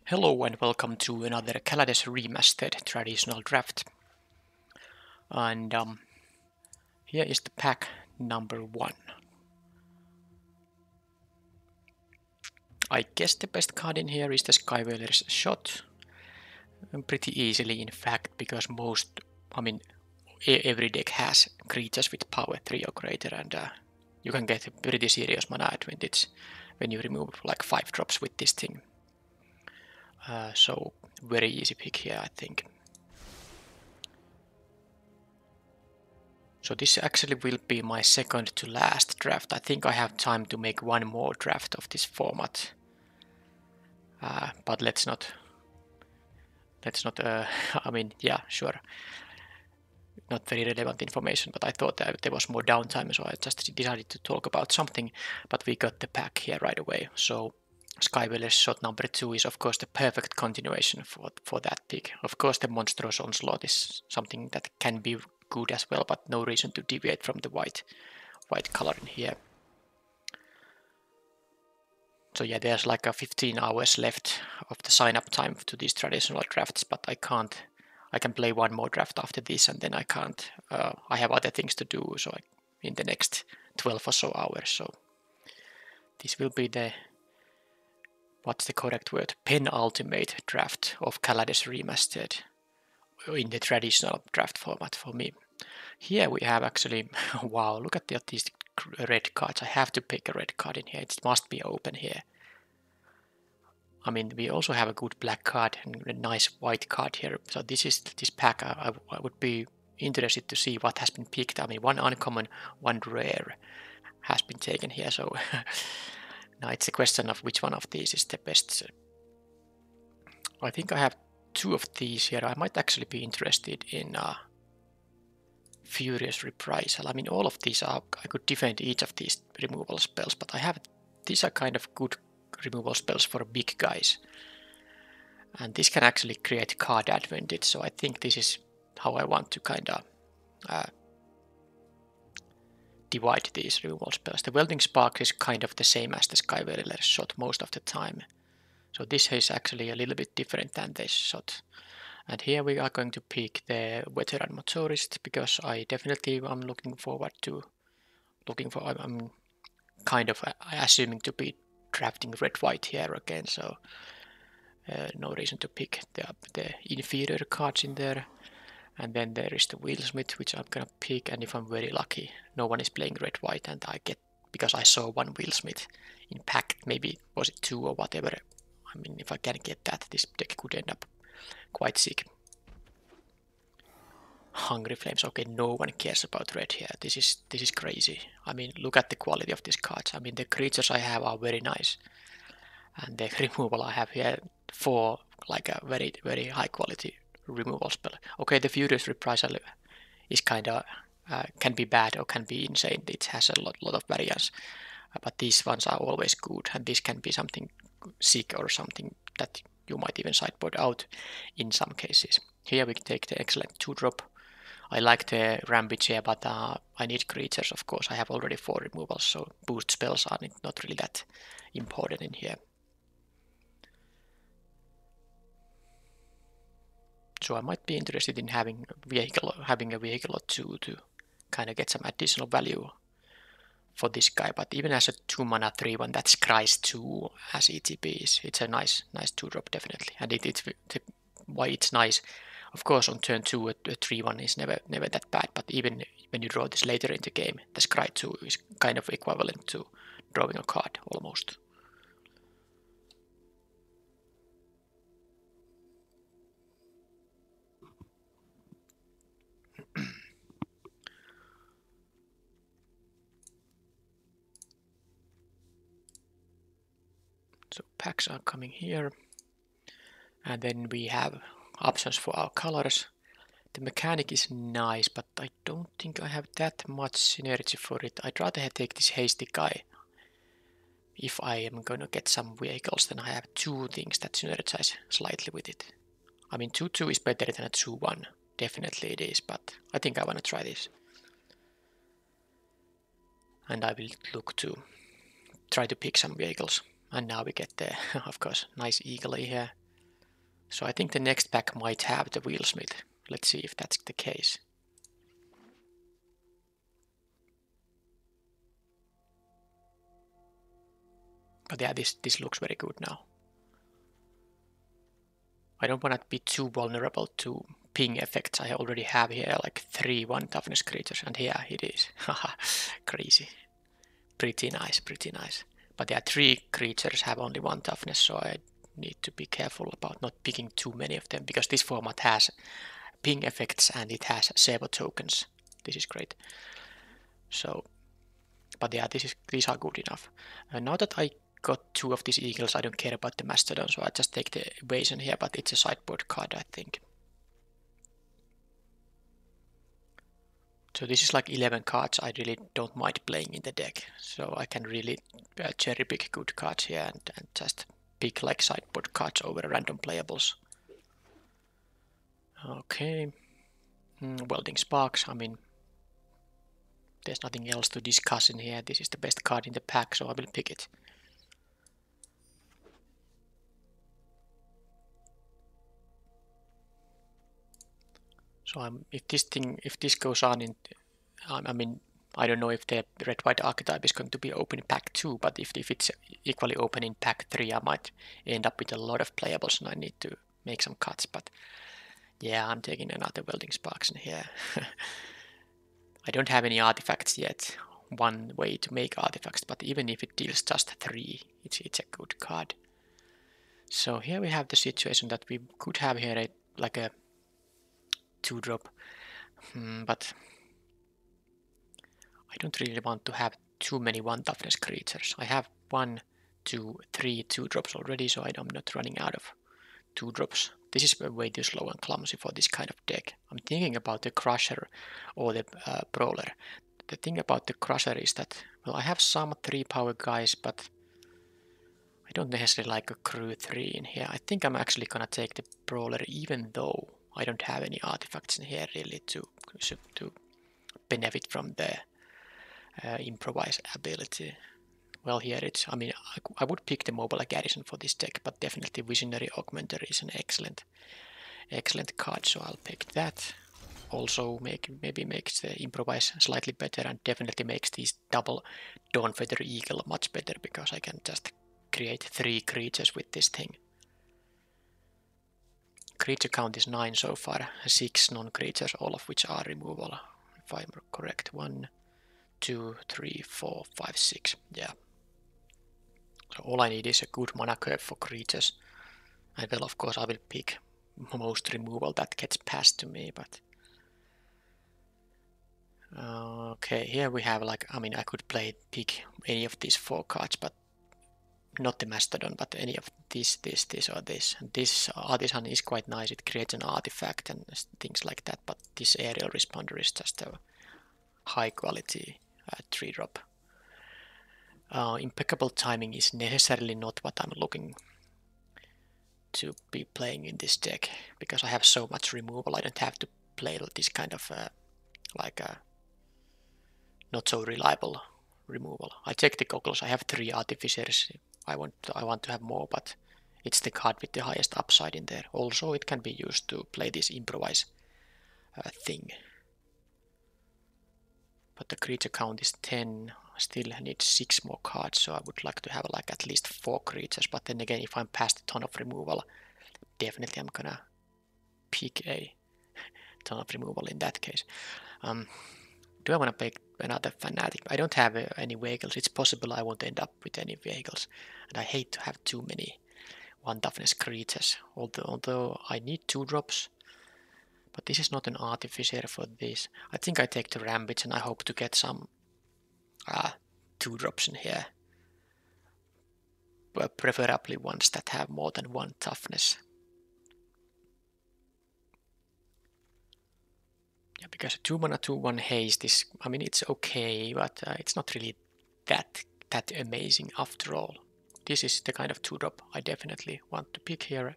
Hello and welcome to another Kaladesh Remastered traditional draft. And here is the pack number 1. I guess the best card in here is the Skywhaler's Shot. Pretty easily in fact, because every deck has creatures with power 3 or greater, and you can get a pretty serious mana advantage when you remove like 5 drops with this thing. So very easy pick here, I think. So this actually will be my second to last draft. I think I have time to make one more draft of this format. But let's not, yeah, sure. Not very relevant information, but I thought that there was more downtime, so I just decided to talk about something, but we got the pack here right away. So Skywhaler's Shot number 2 is of course the perfect continuation for that pick. Of course the Monstrous Onslaught is something that can be good as well, but no reason to deviate from the white color in here. So yeah, there's like 15 hours left of the sign-up time to these traditional drafts, but I can play one more draft after this, and then I can't. I have other things to do, so in the next 12 or so hours. So this will be the, what's the correct word, penultimate draft of Kaladesh Remastered in the traditional draft format for me. Here we have actually, wow, look at these red cards. I have to pick a red card in here. It must be open here. I mean, we also have a good black card and a nice white card here. So this pack. I would be interested to see what has been picked. I mean, one uncommon, one rare has been taken here. So now it's a question of which one of these is the best. I think I have 2 of these here. I might actually be interested in Furious Reprisal. I mean, all of these I could defend each of these removal spells, but these are kind of good removal spells for big guys. And this can actually create card advantage, so I think this is how I want to kind of divide these removal spells. The Welding Spark is kind of the same as the Skywhaler's Shot most of the time. So this is actually a little bit different than this shot. And here we are going to pick the Veteran Motorist, because I definitely am looking for, I'm kind of assuming to be drafting red-white here again, so no reason to pick the inferior cards in there. And then there is the Wheelsmith, which I'm gonna pick, and if I'm very lucky, no one is playing red-white, and I get, because I saw one Wheelsmith in pack, maybe was it 2 or whatever. I mean, if I can get that, this deck could end up quite sick. Hungry Flames. Okay, no one cares about red here. This is crazy. I mean, look at the quality of these cards. I mean, the creatures I have are very nice, and the removal I have here for like a very, very high quality removal spell. Okay, the Furious Reprisal is kind of can be bad or can be insane. It has a lot of variance, but these ones are always good, and this can be something sick or something that you might even sideboard out in some cases. Here we take the excellent 2-drop. I like the Rampage here, but I need creatures, of course. I have already 4 removals, so boost spells are not really that important in here. So I might be interested in having a vehicle or 2 to kind of get some additional value for this guy. But even as a 2 mana 3/1, that scries 2 as ETB it's a nice 2-drop definitely. And why it's nice, of course, on turn 2 a 3/1 is never that bad. But even when you draw this later in the game, the scry 2 is kind of equivalent to drawing a card almost. So packs are coming here, and then we have options for our colors. The mechanic is nice, but I don't think I have that much synergy for it. I'd rather take this hasty guy. If I am gonna get some vehicles, then I have 2 things that synergize slightly with it. I mean, 2/2 is better than a 2/1. Definitely it is, but I think I wanna try this. And I will look to try to pick some vehicles. And now we get the, of course, nice eagle here. So I think the next pack might have the Wheelsmith. Let's see if that's the case. But yeah, this looks very good now. I don't want to be too vulnerable to ping effects. I already have here like 3 1 toughness creatures, and here it is. Haha, crazy. Pretty nice, pretty nice. But yeah, 3 creatures have only 1 toughness, so I need to be careful about not picking too many of them, because this format has ping effects and it has servo tokens. This is great. So, but yeah, these are good enough. Now that I got 2 of these eagles, I don't care about the mastodon, so I just take the evasion here, but it's a sideboard card, I think. So this is like 11 cards I really don't mind playing in the deck, so I can really cherry pick good cards here and just pick like sideboard cards over random playables. Okay, Welding Sparks, I mean, there's nothing else to discuss in here. This is the best card in the pack, so I will pick it. So if this goes on in, I mean, I don't know if the red-white archetype is going to be open in pack 2, but if it's equally open in pack 3, I might end up with a lot of playables and I need to make some cuts. But yeah, I'm taking another Welding Sparks in here. I don't have any artifacts yet. One way to make artifacts, but even if it deals just 3, it's a good card. So here we have the situation that we could have here like a 2-drop, but I don't really want to have too many 1 toughness creatures. I have 1, 2, 3 2-drops already, so I'm not running out of 2-drops. This is way too slow and clumsy for this kind of deck. I'm thinking about the Crusher or the Brawler. The thing about the Crusher is that, well, I have some 3-power guys, but I don't necessarily like a crew 3 in here. I think I'm actually gonna take the Brawler, even though I don't have any artifacts in here really to benefit from the improvise ability. Well, here it's, I mean, I would pick the Mobile Garrison for this deck, but definitely Visionary Augmenter is an excellent card, so I'll pick that. Also maybe makes the improvise slightly better, and definitely makes these double Dawnfeather Eagle much better, because I can just create 3 creatures with this thing. Creature count is 9 so far, 6 non-creatures, all of which are removal, if I'm correct. 1, 2, 3, 4, 5, 6, yeah. So all I need is a good mana curve for creatures. And well, of course I will pick most removal that gets passed to me, but... Okay, here we have like, I mean, I could pick any of these 4 cards, but not the Mastodon, but any of this, or this. And this Artisan is quite nice, it creates an artifact and things like that, but this Aerial Responder is just a high quality 3-drop. Impeccable Timing is necessarily not what I'm looking to be playing in this deck, because I have so much removal. I don't have to play this kind of like a not so reliable removal. I take the goggles. I have 3 artificers. I want to have more, but it's the card with the highest upside in there. Also, it can be used to play this improvise thing. But the creature count is 10. I still need 6 more cards, so I would like to have like at least 4 creatures. But then again, if I'm past a ton of removal, definitely I'm gonna pick a ton of removal in that case. Do I want to pick another Fanatic? I don't have any vehicles. It's possible I won't end up with any vehicles. And I hate to have too many 1 toughness creatures. Although I need 2-drops. But this is not an Artificer for this. I think I take the Rampage and I hope to get some 2-drops in here. But preferably ones that have more than 1 toughness. Yeah, because 2 mana 2/1 haste is, I mean, it's okay, but it's not really that amazing after all. This is the kind of 2-drop I definitely want to pick here.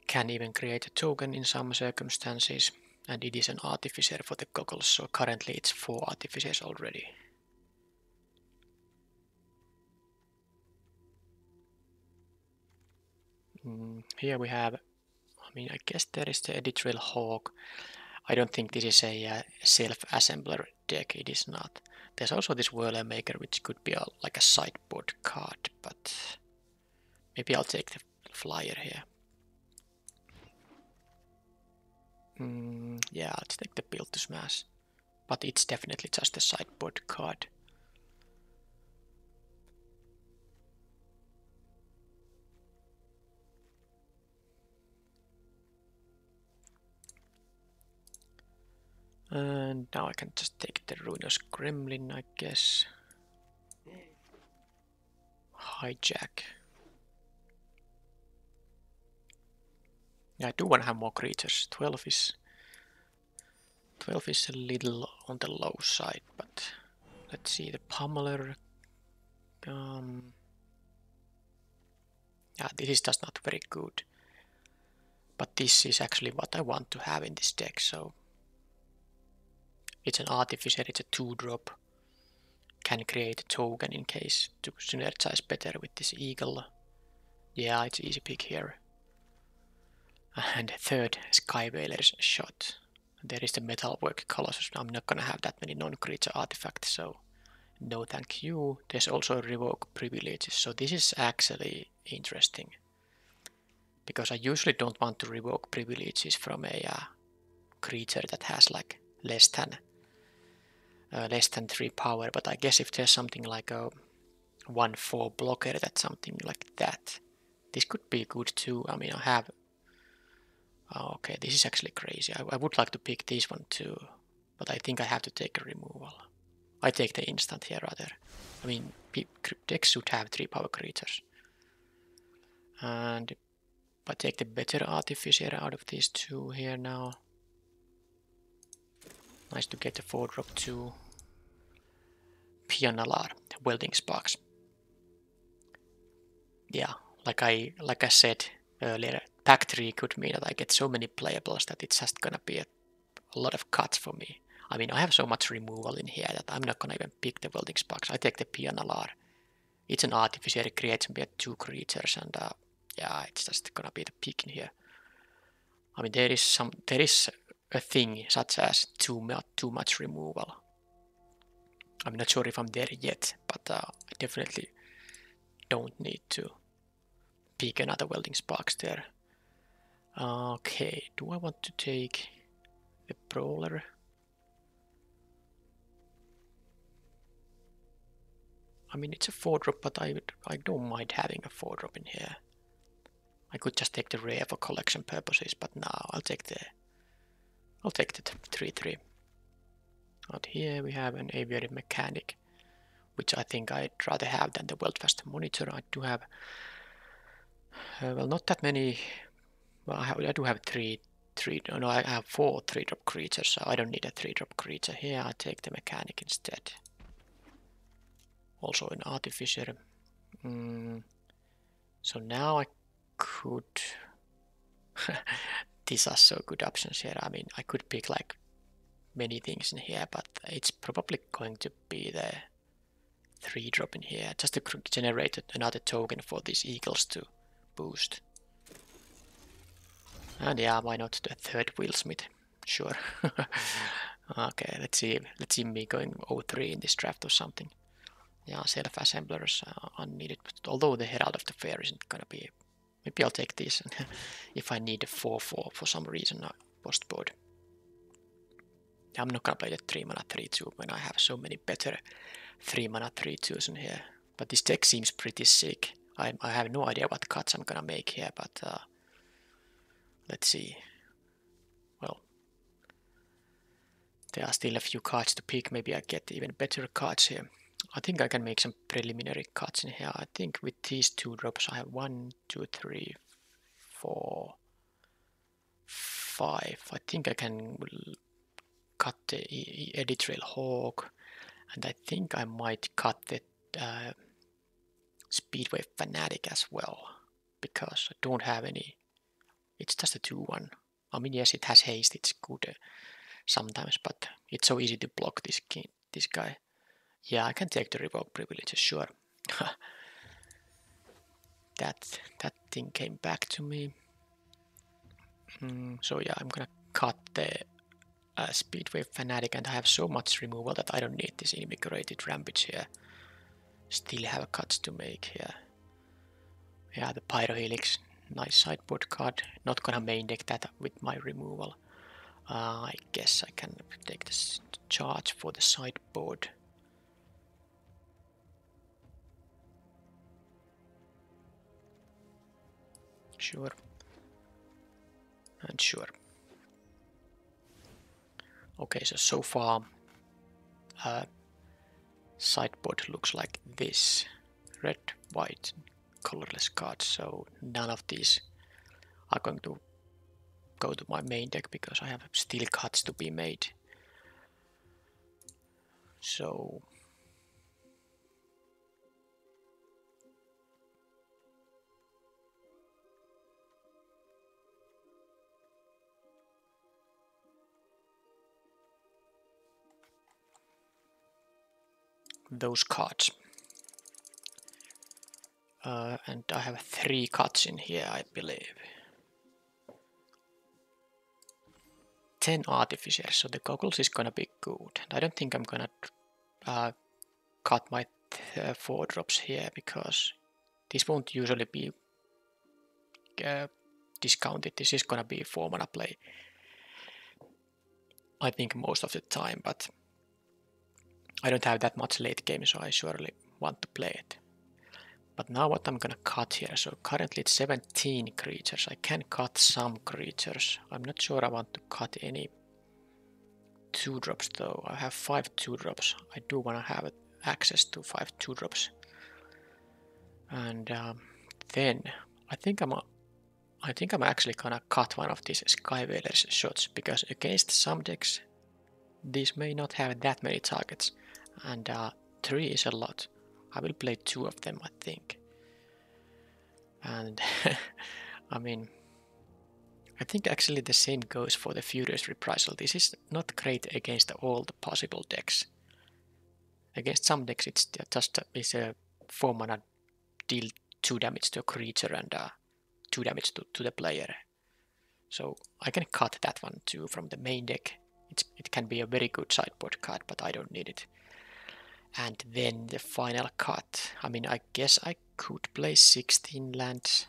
Can even create a token in some circumstances, and it is an Artificer for the goggles, so currently it's 4 Artificers already. Here we have, I guess there is the Editorial Hawk. I don't think this is a self-assembler deck, it is not. There's also this Whirler Maker, which could be like a sideboard card, but maybe I'll take the flyer here. Yeah, I'll take the Build to Smash, but it's definitely just a sideboard card. And now I can just take the Ruinous Gremlin, I guess. Hijack. Yeah, I do want to have more creatures. 12 is a little on the low side, but let's see the Pummeler. Yeah, this is just not very good. But this is actually what I want to have in this deck, so it's an Artificer, it's a 2-drop. Can create a token in case to synergize better with this Eagle. Yeah, it's easy pick here. And third, Sky Whaler's Shot. There is the Metalwork Colossus. I'm not gonna have that many non-creature artifacts, so no thank you. There's also Revoke Privileges, so this is actually interesting. Because I usually don't want to revoke privileges from a creature that has like less than 3 power, but I guess if there's something like a 1/4 blocker, that's something like that. This could be good too. I have... okay, this is actually crazy. I would like to pick this one too, but I think I have to take a removal. I take the instant here rather. Decks should have 3 power creatures. And if I take the better Artificer out of these two here now. Nice to get the 4-drop too. Pianalar, Welding Sparks. Yeah, like I said earlier, pack 3 could mean that I get so many playables that it's just gonna be a lot of cuts for me. I have so much removal in here that I'm not gonna even pick the Welding Sparks. I take the Pianalar. It's an Artificer, it creates me 2 creatures, and yeah, it's just gonna be the pick in here. There is a thing such as too much removal. I'm not sure if I'm there yet, but I definitely don't need to pick another Welding Sparks there. Okay, do I want to take the Brawler? It's a 4-drop, but I don't mind having a 4-drop in here. I could just take the rare for collection purposes, but now I'll take the 3/3. Out here we have an Aviary Mechanic, which I think I'd rather have than the World-Fast Monitor. I do have, well, not that many. Well, I do have I have 4 3-drop creatures, so I don't need a 3-drop creature here. I take the Mechanic instead. Also an Artificer. So now I could... These are so good options here. I could pick like many things in here, but it's probably going to be the 3-drop in here, just to generate another token for these Eagles to boost. And yeah, why not the 3rd Wheelsmith? Sure. Okay, let's see me going 0-3 in this draft or something. Yeah, self-assemblers unneeded, but although the Herald of the Fair isn't gonna be... Maybe I'll take this if I need a 4/4 for some reason post board. I'm not gonna play the 3-mana 3/2 when I have so many better 3-mana 3/2s in here. But this deck seems pretty sick. I have no idea what cuts I'm gonna make here, but let's see. Well, there are still a few cards to pick. Maybe I get even better cards here. I think I can make some preliminary cuts in here. I think with these 2 drops I have 1, 2, 3, 4, 5. I think I can cut the Editorial Hawk, and I think I might cut the Speedway Fanatic as well, because I don't have any. It's just a 2/1. Yes, it has haste, it's good sometimes, but it's so easy to block this guy. Yeah, I can take the Revoke Privileges, sure. that thing came back to me. So yeah, I'm gonna cut the Speedway Fanatic, and I have so much removal that I don't need this Invigorated Rampage here. Still have cuts to make here. Yeah, the Pyrohelix, nice sideboard card. Not gonna main deck that with my removal. I guess I can take this charge for the sideboard. Sure. And sure. Okay, so far sideboard looks like this. Red, white, colorless cards, so none of these are going to go to my main deck because I have still cuts to be made. So those cards. And I have 3 cuts in here, I believe. 10 Artificers, so the goggles is gonna be good. I don't think I'm gonna cut my 4 drops here because this won't usually be discounted. This is gonna be 4 mana play, I think, most of the time, but I don't have that much late game, so I surely want to play it. But now what I'm gonna cut here, so currently it's 17 creatures. I can cut some creatures. I'm not sure I want to cut any 2-drops though. I have 5 2-drops. I do want to have access to 5 2-drops. And then I think I'm actually gonna cut one of these Skyveilers shots, because against some decks these may not have that many targets, and 3 is a lot. I will play 2 of them, I think. And I mean, I think actually the same goes for the Furious Reprisal. This is not great against all the possible decks. Against some decks it's just a 4 mana deal 2 damage to a creature and 2 damage to the player. So I can cut that one too from the main deck. It can be a very good sideboard card, but I don't need it. And then the final cut. I mean, I guess I could play 16 lands.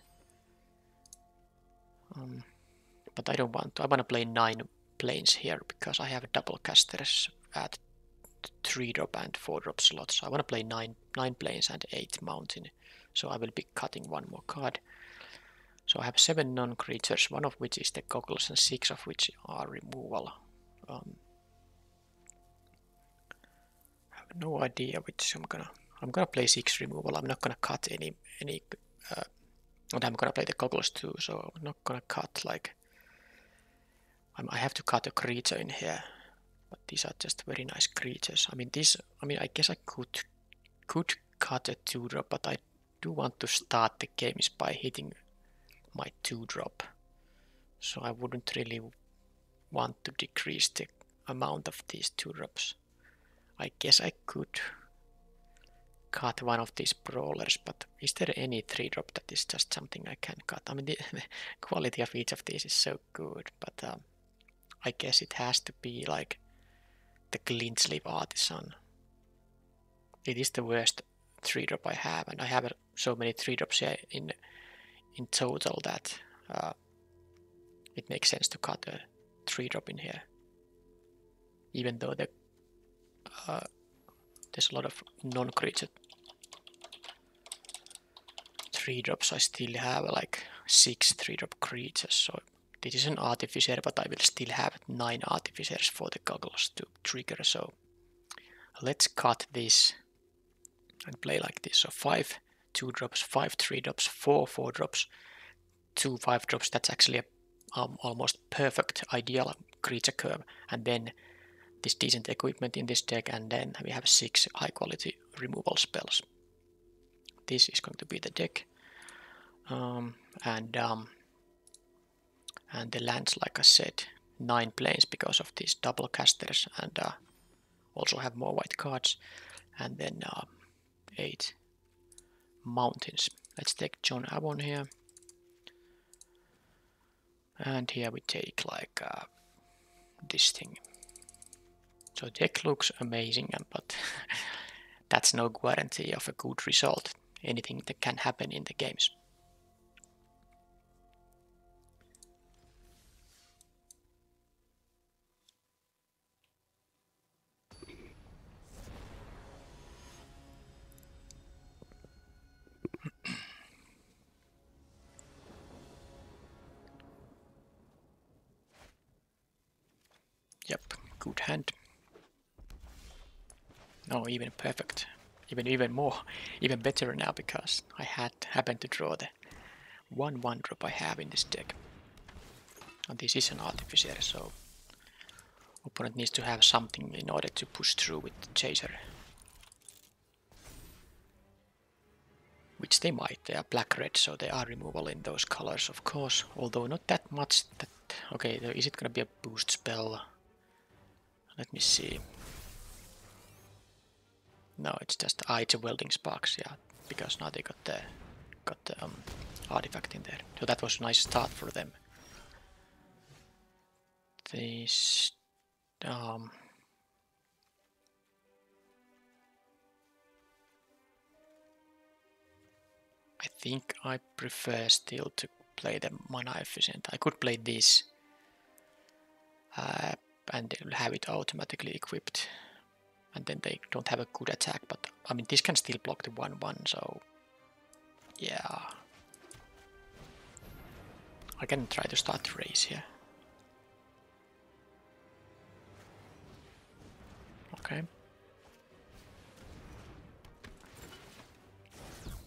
But I don't want to. I want to play 9 planes here because I have double casters at 3-drop and 4-drop slots. So I want to play 9 planes and 8 mountain. So I will be cutting 1 more card. So I have 7 non-creatures, 1 of which is the goggles and 6 of which are removal. I have no idea which I'm gonna play 6 removal. I'm not gonna cut any and I'm gonna play the goggles too, so I'm not gonna cut like I have to cut a creature in here, but these are just very nice creatures. I mean I guess I could cut a 2-drop, but I do want to start the games by hitting my 2-drop, so I wouldn't really want to decrease the amount of these 2-drops. I guess I could cut one of these brawlers, but is there any 3-drop that is just something I can cut? I mean, the quality of each of these is so good, but I guess it has to be like the Glint-Sleeve Artisan. It is the worst 3-drop I have, and I have so many 3-drops here in total that it makes sense to cut a 3-drop in here. Even though there's a lot of non-creature 3-drops, I still have like 6 3-drop creatures. So this is an Artificer, but I will still have 9 Artificers for the goggles to trigger. So let's cut this and play like this. So 5 2-drops, 5 3-drops, 4 4-drops, 2 5-drops. That's actually a almost perfect ideal creature curve. And then this decent equipment in this deck, and then we have 6 high quality removal spells. This is going to be the deck. And the lands, like I said, 9 planes because of these double casters, and also have more white cards, and then 8 mountains. Let's take John Avon here. And here we take like this thing. So deck looks amazing, but that's no guarantee of a good result. Anything that can happen in the games. Yep, good hand. No, even perfect. Even more, even better now because I happened to draw the 1/1 drop I have in this deck. And this is an artificer, so opponent needs to have something in order to push through with the chaser. Which they might. They are black-red, so they are removable in those colors, of course. Although not that much. Okay, is it gonna be a boost spell? Let me see. No, it's just it's a welding sparks, yeah, because now they got the artifact in there. So that was a nice start for them. This I think I prefer still to play the mana efficient. I could play this and have it automatically equipped. And then they don't have a good attack, but I mean this can still block the 1/1, so yeah. I can try to start the race here. Okay.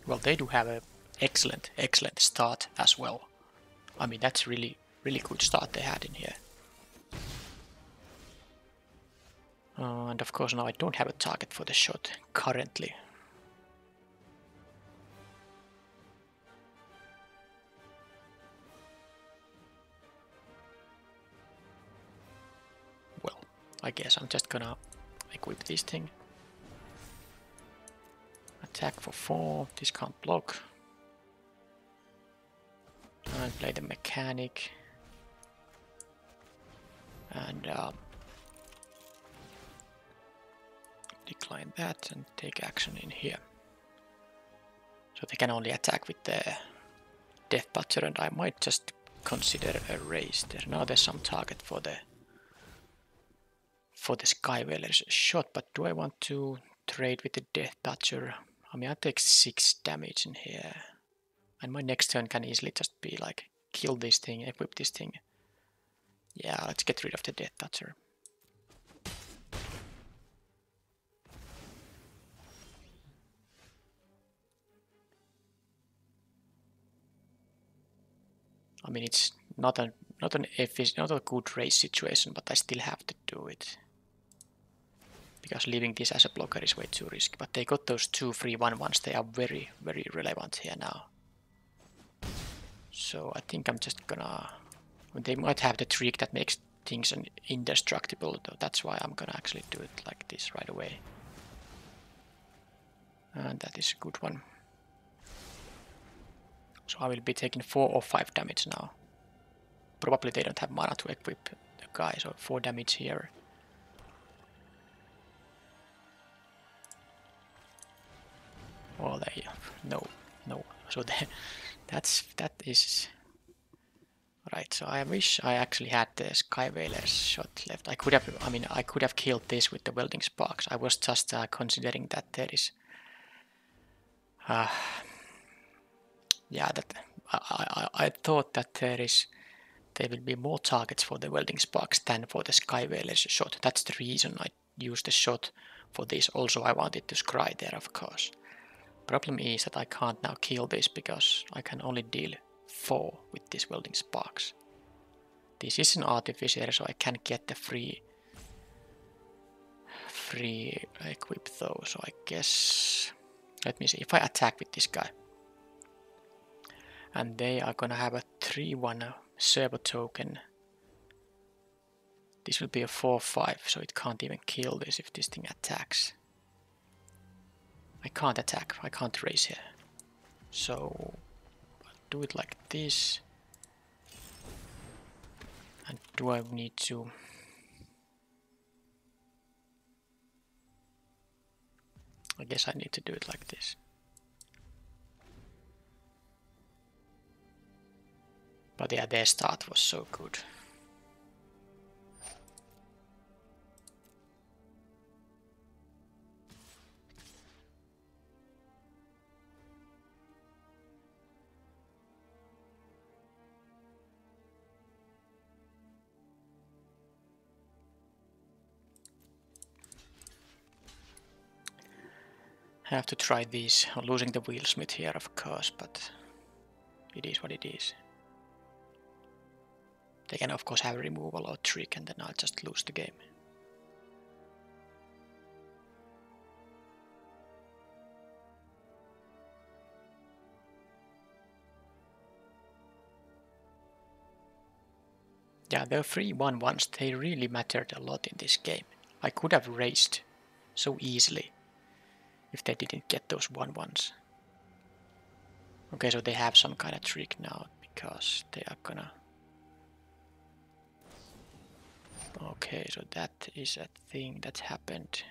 Well, they do have a excellent start as well. I mean that's really good start they had in here. And of course now I don't have a target for the shot currently. Well, I guess I'm just gonna equip this thing. Attack for 4, this can't block. And play the mechanic. And decline that and take action in here. So they can only attack with the Death Butcher, and I might just consider a raise there. Now there's some target for the Sky Whaler's shot, but do I want to trade with the Death Butcher? I mean I take 6 damage in here. And my next turn can easily just be like kill this thing, equip this thing. Yeah, let's get rid of the Death Butcher. I mean, it's not a good race situation, but I still have to do it. Because leaving this as a blocker is way too risky. But they got those 2 free 1/1s, they are very relevant here now. So I think I'm just gonna... They might have the trick that makes things indestructible, though that's why I'm gonna actually do it like this right away. And that is a good one. So I will be taking 4 or 5 damage now. Probably they don't have mana to equip the guy, so 4 damage here. Well, no. So that is right. So I wish I actually had the Sky Whaler's shot left. I could have killed this with the welding sparks. I was just considering that there is, yeah, that I thought that there will be more targets for the welding sparks than for the Sky Whaler's shot. That's the reason I used the shot for this. Also, I wanted to scry there, of course. Problem is that I can't now kill this because I can only deal 4 with these welding sparks. This is an artificer, so I can get the free equip though. So I guess, let me see, if I attack with this guy and they are gonna have a 3/1 servo token, this will be a 4/5, so it can't even kill this if this thing attacks. I can't attack, I can't raise here. So I'll do it like this. And do I need to... I guess I need to do it like this. But yeah, their start was so good. Have to try these. Losing the wheelsmith here, of course, but it is what it is. They can of course have removal or trick, and then I'll just lose the game. Yeah, the 3/1/1s, they really mattered a lot in this game. I could have raced so easily if they didn't get those 1/1s. Okay, so they have some kind of trick now because they are gonna... Okay, so that is a thing that happened.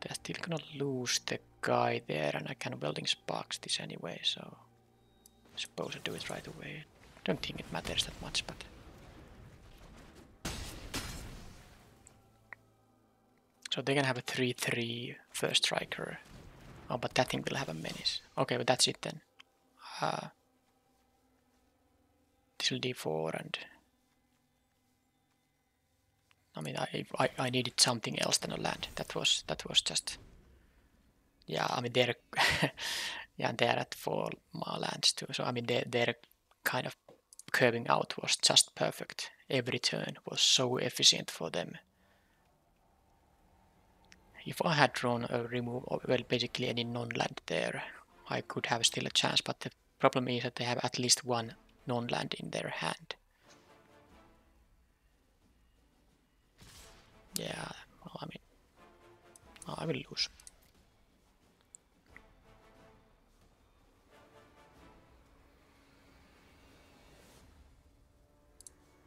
They're still gonna lose the guy there, and I can welding sparks this anyway, so I suppose I do it right away. Don't think it matters that much, but... So they can have a 3/3 first striker. Oh, but that thing will have a menace. Okay, but that's it then. This will d4 and... I mean, I needed something else than a land. That was just... Yeah, I mean, they're... yeah, they're at 4 lands too. So, I mean, their kind of curving out was just perfect. Every turn was so efficient for them. If I had drawn a remove, well, basically any non-land there, I could have still a chance, but the problem is that they have at least one non-land in their hand. Yeah, well, I mean, I will lose.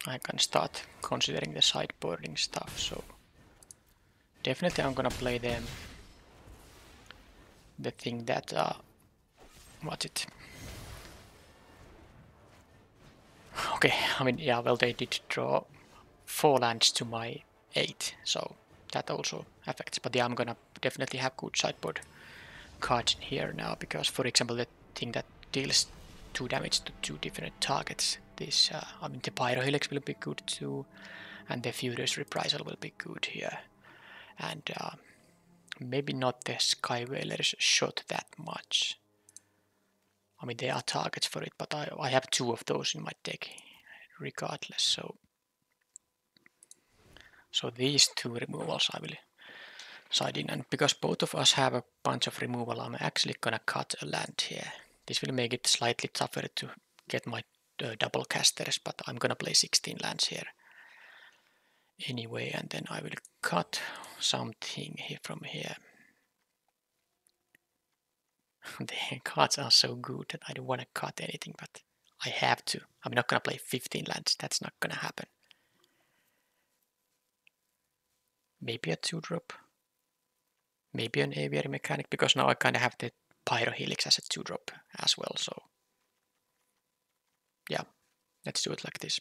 I can start considering the sideboarding stuff, so definitely I'm gonna play them. The thing that, what's it? Okay, I mean, yeah, well, they did draw 4 lands to my 8, so that also affects. But yeah, I'm gonna definitely have good sideboard cards in here now, because, for example, the thing that deals 2 damage to 2 different targets, this, I mean, the Pyrohelix will be good too, and the Furious Reprisal will be good here. And maybe not the Sky Whaler's shot that much. I mean, there are targets for it, but I have 2 of those in my deck regardless, so these 2 removals I will side in, and because both of us have a bunch of removal, I'm actually gonna cut a land here. This will make it slightly tougher to get my double casters, but I'm gonna play 16 lands here anyway, and then I will cut something here from here. The cards are so good that I don't want to cut anything, but I have to. I'm not gonna play 15 lands, that's not gonna happen. Maybe a 2-drop. Maybe an Aviary Mechanic, because now I kind of have the Pyrohelix as a 2-drop as well, so yeah, let's do it like this.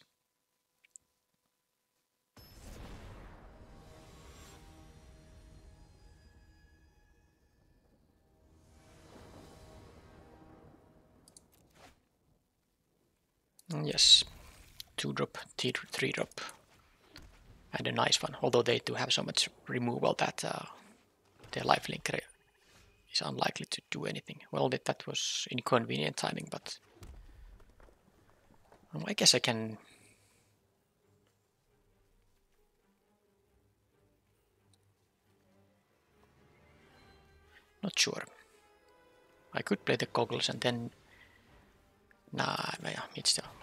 Yes, 2-drop, 3-drop, and a nice one, although they do have so much removal that their lifelink is unlikely to do anything. Well, that was inconvenient timing, but I guess I can... Not sure. I could play the goggles and then... Nah,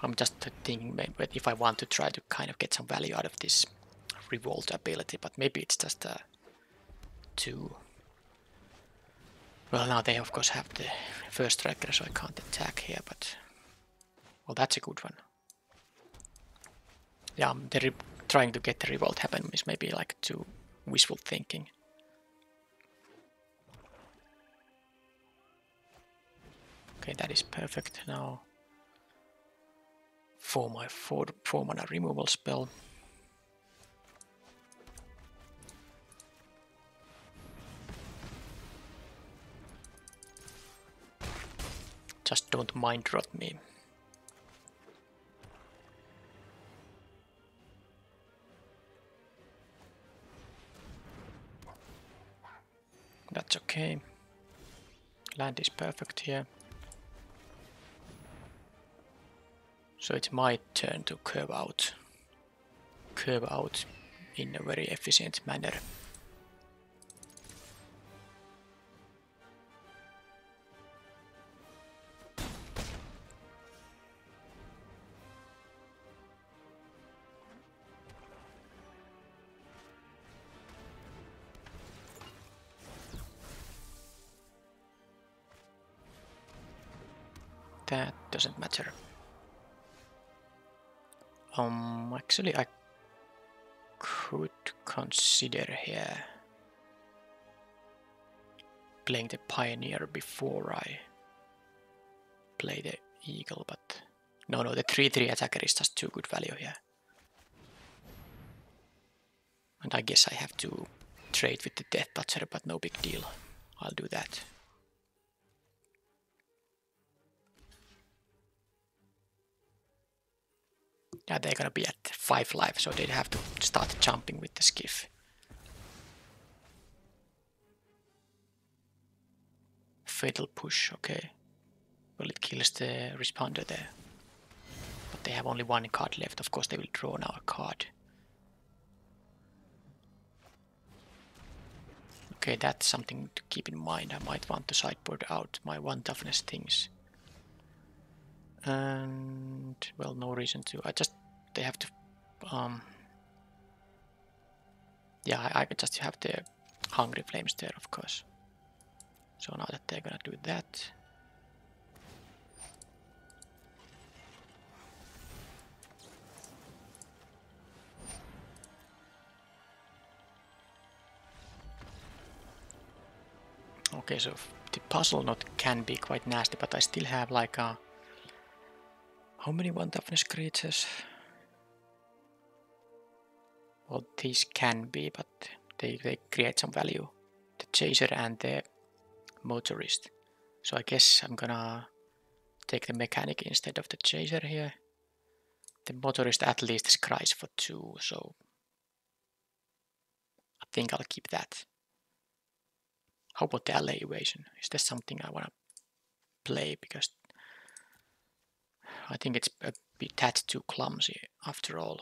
I'm just thinking maybe if I want to try to kind of get some value out of this revolt ability, but maybe it's just a 2. Well, now they of course have the first striker, so I can't attack here, but... Well, that's a good one. Yeah, trying to get the revolt happen is maybe like too wishful thinking. Okay, that is perfect. Now for my 4-mana removal spell. Just don't mind rot me. That's okay. Land is perfect here. So it's my turn to curve out in a very efficient manner. That doesn't matter. Actually I could consider here playing the Pioneer before I play the Eagle, but no, the 3/3 attacker is just too good value here. And I guess I have to trade with the Death Toucher, but no big deal. I'll do that. Yeah, they're gonna be at 5 life, so they'd have to start jumping with the skiff. Fatal push, okay. Well, it kills the responder there. But they have only 1 card left. Of course, they will draw now a card. Okay, that's something to keep in mind. I might want to sideboard out my 1 toughness things. And, well, no reason to. They have to, yeah, I could just have the Hungry Flames there, of course. So now that they're gonna do that. Okay, so the puzzle note can be quite nasty, but I still have like a... How many 1 toughness creatures? Well, these can be, but they create some value. The Chaser and the Motorist. So I guess I'm gonna take the Mechanic instead of the Chaser here. The Motorist at least scries for 2, so I think I'll keep that. How about the Alley Evasion? Is there something I wanna play? Because I think it's a bit too clumsy after all.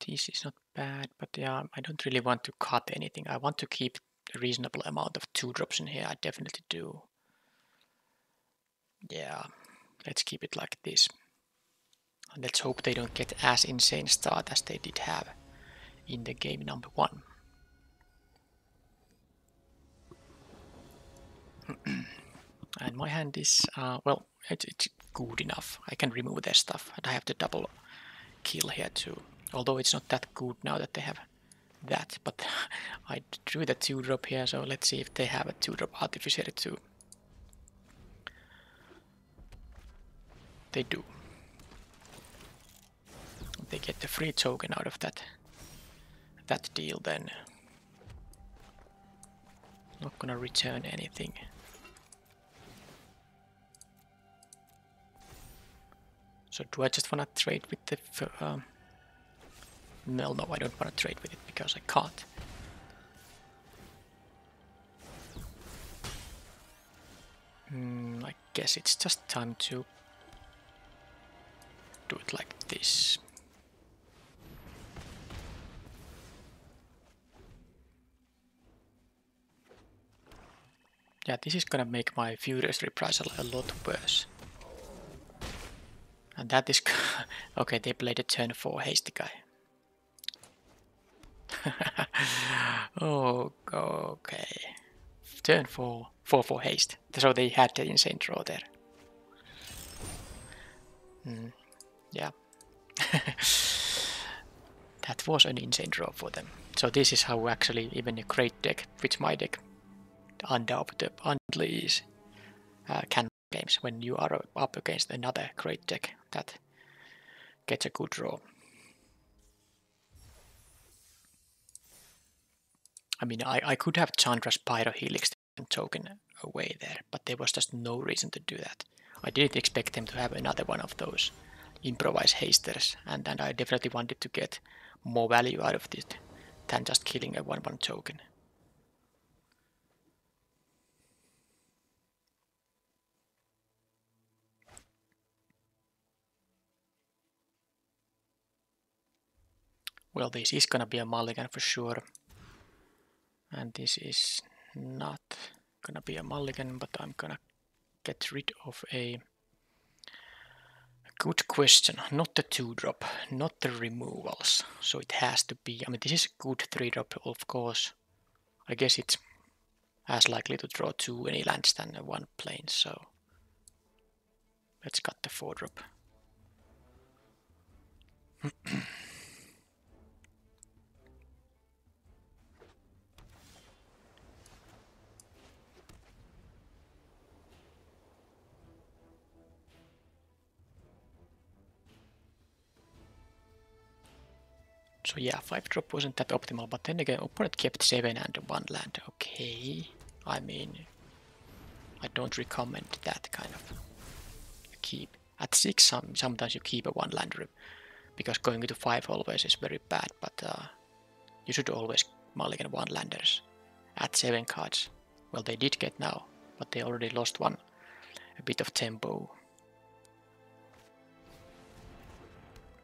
This is not bad, but yeah, I don't really want to cut anything. I want to keep a reasonable amount of 2-drops in here. I definitely do. Yeah, let's keep it like this. And let's hope they don't get as insane start as they did have in the game number 1. And my hand is, well, it's good enough. I can remove their stuff, and I have the double kill here too. Although it's not that good now that they have that, but I drew the 2-drop here, so let's see if they have a 2-drop Artificer too. They do. They get the free token out of that deal then. Not gonna return anything. So do I just wanna trade with the... No, I don't wanna trade with it because I can't. I guess it's just time to do it like this. Yeah, this is gonna make my Furious Reprisal a lot worse. And that is... Okay, they played a turn 4 hasty guy. Oh, okay. Turn 4 for haste. So they had the insane draw there. Yeah. That was an insane draw for them. So this is how actually even a great deck, which my deck undoubtedly is, can games when you are up against another great deck that gets a good draw. I mean, I could have Chandra's Pyrohelix token away there, but there was just no reason to do that. I didn't expect them to have another one of those improvised hasters, and I definitely wanted to get more value out of it than just killing a 1/1 token. Well, this is gonna be a mulligan for sure. And this is not gonna be a mulligan, but I'm gonna get rid of a good question. Not the 2-drop, not the removals. So it has to be, I mean, this is a good 3-drop, of course. I guess it's as likely to draw 2 any lands than a 1 plane, so let's cut the 4-drop. So yeah, 5-drop wasn't that optimal, but then again, opponent kept 7 and 1 land. Okay, I mean, I don't recommend that kind of keep. At 6, sometimes you keep a 1 land because going to 5 always is very bad, but you should always mulligan 1 landers. At 7 cards, well, they did get now, but they already lost one. A bit of tempo.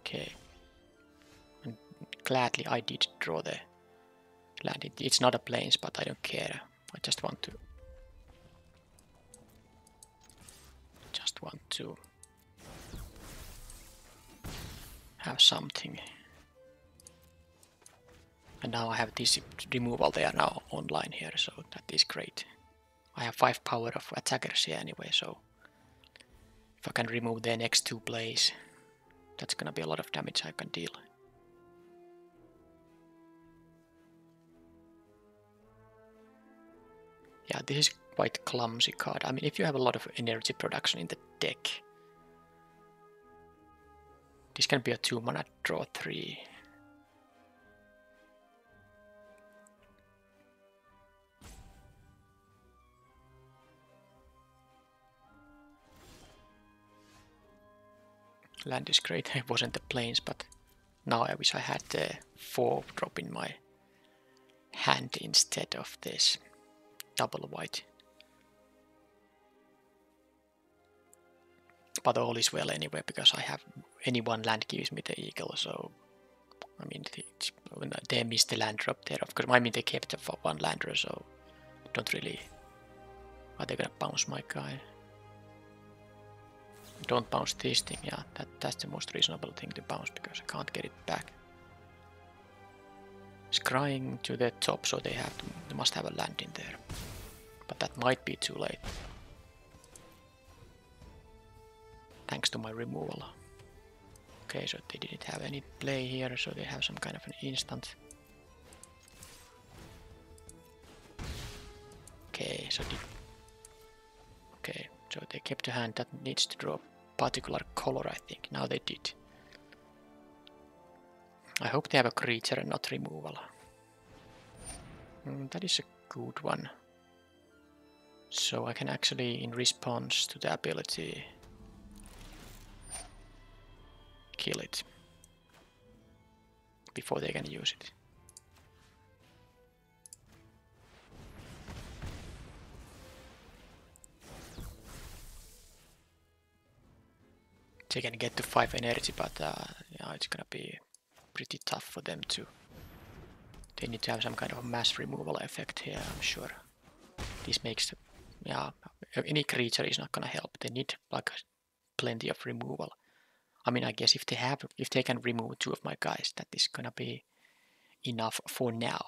Okay. And gladly I did draw the land. It's not a plains, but I don't care. I just want to have something. And now I have this removal. They are now online here, so that is great. I have 5 power of attackers here anyway, so if I can remove their next 2 plays, that's gonna be a lot of damage I can deal. Yeah, this is quite clumsy card. I mean, if you have a lot of energy production in the deck, this can be a 2-mana draw 3. Land is great. It wasn't the plains, but now I wish I had the 4-drop in my hand instead of this double white. But all is well anyway, because I have any 1 land gives me the eagle, so I mean, they missed the land drop there. Of course, I mean, they kept the 1 lander, so don't really. Are they gonna bounce my guy? Don't bounce this thing, yeah, that's the most reasonable thing to bounce because I can't get it back. Scrying to the top, so they must have a land in there. But that might be too late. Thanks to my removal. Okay, so they didn't have any play here, so they have some kind of an instant. Okay, so they kept a hand that needs to draw a particular color, I think. Now they did. I hope they have a creature and not removal. That is a good one. So I can actually, in response to the ability, kill it before they can use it. They can get to 5 energy, but yeah, it's gonna be pretty tough for them to. They need to have some kind of mass removal effect here, I'm sure. This makes, yeah, any creature is not gonna help. They need like plenty of removal. I mean, I guess if they can remove 2 of my guys, that is gonna be enough for now.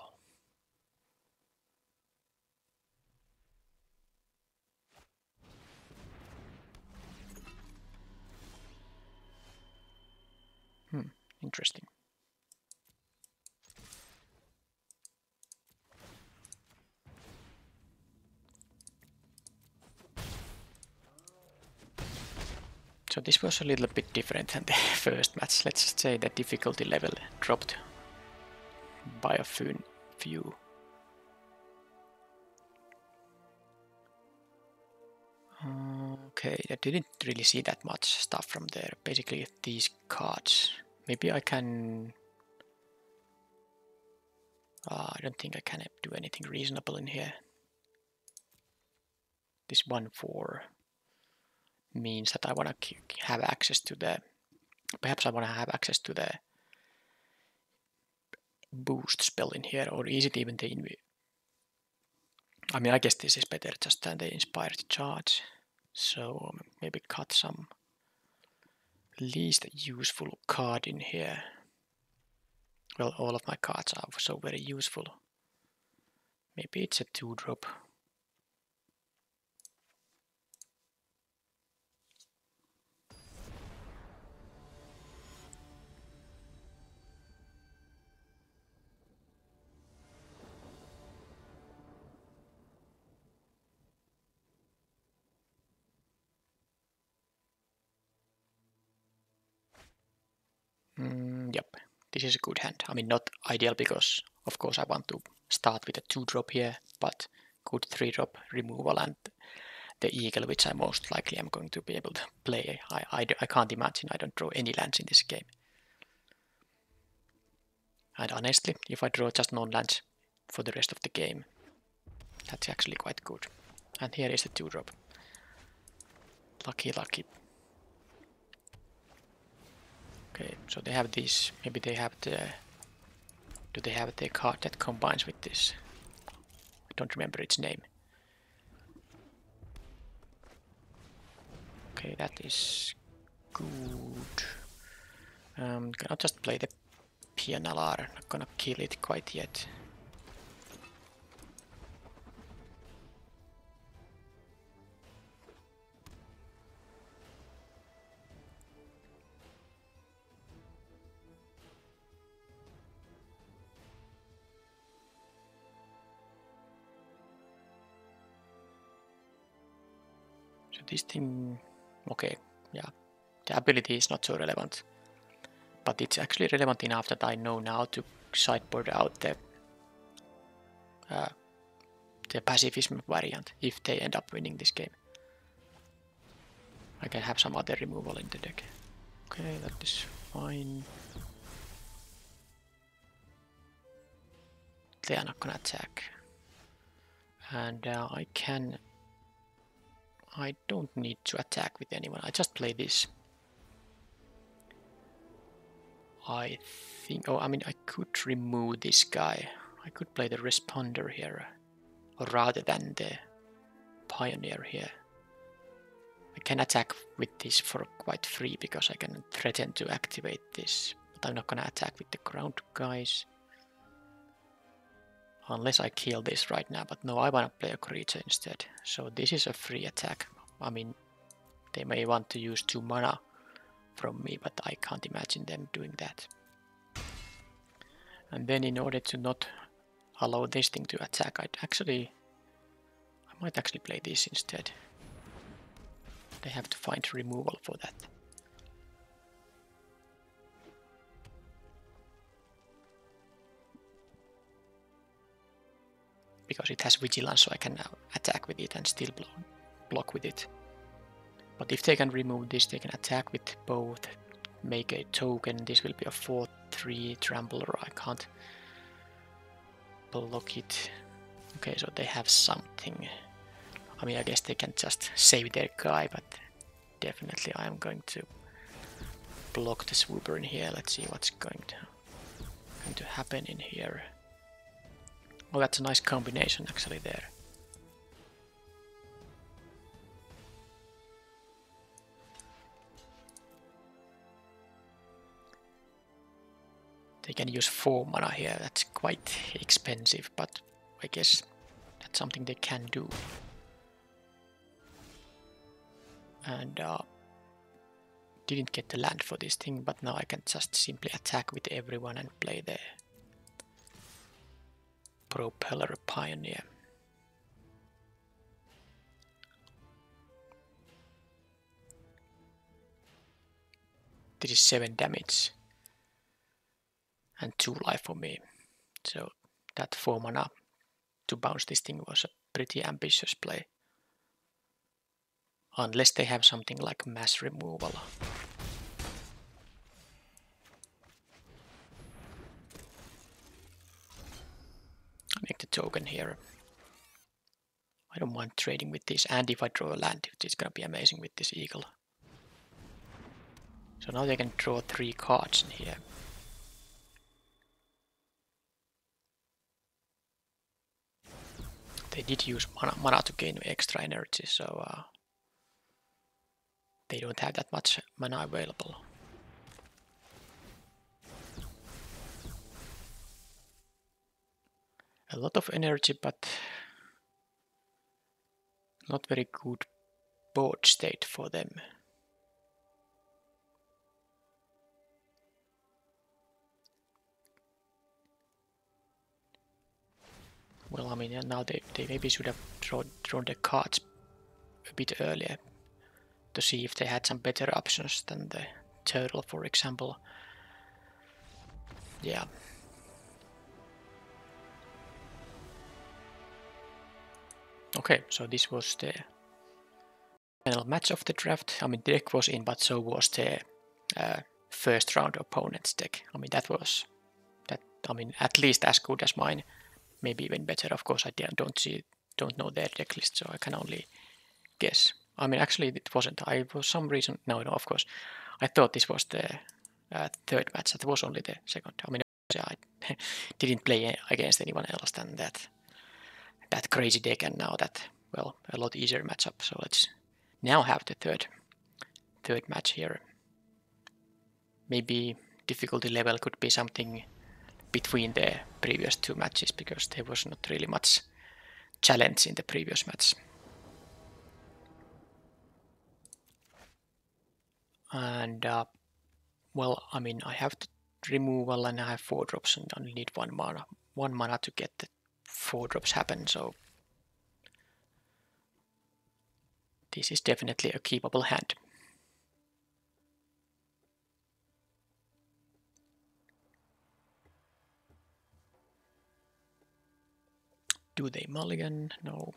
Interesting. So this was a little bit different than the first match. Let's just say the difficulty level dropped by a few. Okay, I didn't really see that much stuff from there. Basically these cards. Maybe I can... I don't think I can do anything reasonable in here. This 1/4 means that I want to have access to the... Perhaps I want to have access to the boost spell in here, or is it even the... I mean, I guess this is better just than the inspired charge. So maybe cut some least useful card in here. Well, all of my cards are so very useful. Maybe it's a 2-drop. Yep, this is a good hand. I mean, not ideal because, of course, I want to start with a 2-drop here, but good 3-drop removal and the eagle, which I most likely am going to be able to play. I can't imagine I don't draw any lands in this game. And honestly, if I draw just non-lands for the rest of the game, that's actually quite good. And here is the 2-drop. Lucky, lucky. Okay, so they have these, maybe they have the... Do they have the card that combines with this? I don't remember its name. Okay, that is good. Can I just play the PNLR? Not gonna kill it quite yet. So this thing, okay, yeah, the ability is not so relevant, but it's actually relevant enough that I know now to sideboard out the pacifism variant if they end up winning this game. I can have some other removal in the deck. Okay, that is fine. They are not gonna attack. And I don't need to attack with anyone. I just play this. I think... Oh, I mean, I could remove this guy. I could play the Responder here. Or rather than the Pioneer here. I can attack with this for quite free because I can threaten to activate this. But I'm not gonna attack with the ground guys. Unless I kill this right now. But no, I wanna play a creature instead. So this is a free attack. I mean, they may want to use 2 mana from me, but I can't imagine them doing that. And then in order to not allow this thing to attack, I might actually play this instead. They have to find removal for that. Because it has vigilance, so I can now attack with it and still block with it. But if they can remove this, they can attack with both, make a token. This will be a 4/3 trampler. I can't block it. Okay, so they have something. I mean, I guess they can just save their guy, but definitely I am going to block the swooper in here. Let's see what's going to happen in here. Oh, that's a nice combination actually there. They can use 4 mana here, that's quite expensive, but I guess that's something they can do. And didn't get the land for this thing, but now I can just simply attack with everyone and play the Propeller Pioneer. This is 7 damage and 2 life for me. So that 4 mana to bounce this thing was a pretty ambitious play. Unless they have something like mass removal. Make the token here. I don't mind trading with this, and if I draw a land, it's gonna be amazing with this eagle. So now they can draw 3 cards in here. They did use mana to gain extra energy, so they don't have that much mana available. A lot of energy, but not very good board state for them. Well, I mean, now they maybe should have drawn the cards a bit earlier to see if they had some better options than the turtle, for example. Yeah. Okay, so this was the final match of the draft. I mean, the deck was in, but so was the first round opponent's deck. I mean, that was I mean, at least as good as mine. Maybe even better. Of course, I don't know their deck list, so I can only guess. I mean, actually, it wasn't. I for some reason no, of course, I thought this was the third match. It was only the second. I mean, I didn't play against anyone else than that crazy deck, and now that, well, a lot easier matchup. So let's now have the third match here. Maybe difficulty level could be something between the previous 2 matches, because there was not really much challenge in the previous match. And well, I mean, I have the removal and I have 4 drops and I only need 1 mana to get the 4 drops happen, so this is definitely a keepable hand. Do they mulligan? No.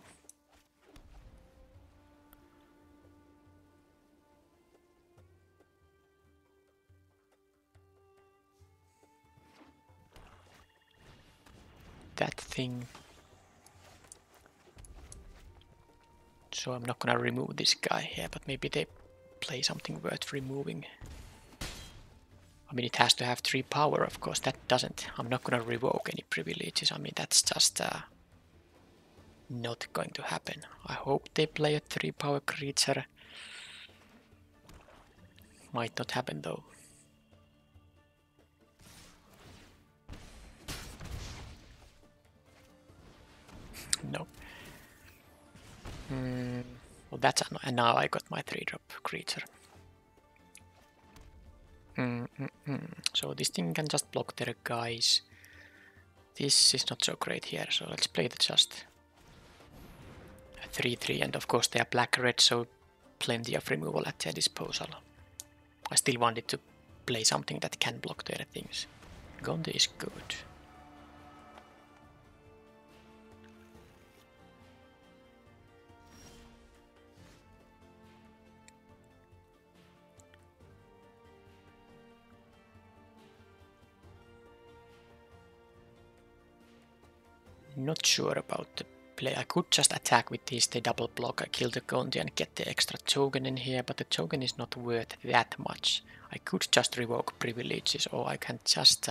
That thing. So I'm not gonna remove this guy here, but maybe they play something worth removing. I mean, it has to have 3 power, of course. That doesn't. I'm not gonna revoke any privileges. I mean, that's just not going to happen. I hope they play a 3 power creature. Might not happen though. No. Well, that's and now I got my 3-drop creature. So this thing can just block their guys. This is not so great here, so let's play the just 3/3, and of course they are black-red, so plenty of removal at their disposal. I still wanted to play something that can block their things. Gonde is good. Not sure about the play. I could just attack with these, they double block, I kill the Gonde and get the extra token in here, but the token is not worth that much. I could just revoke privileges, or I can just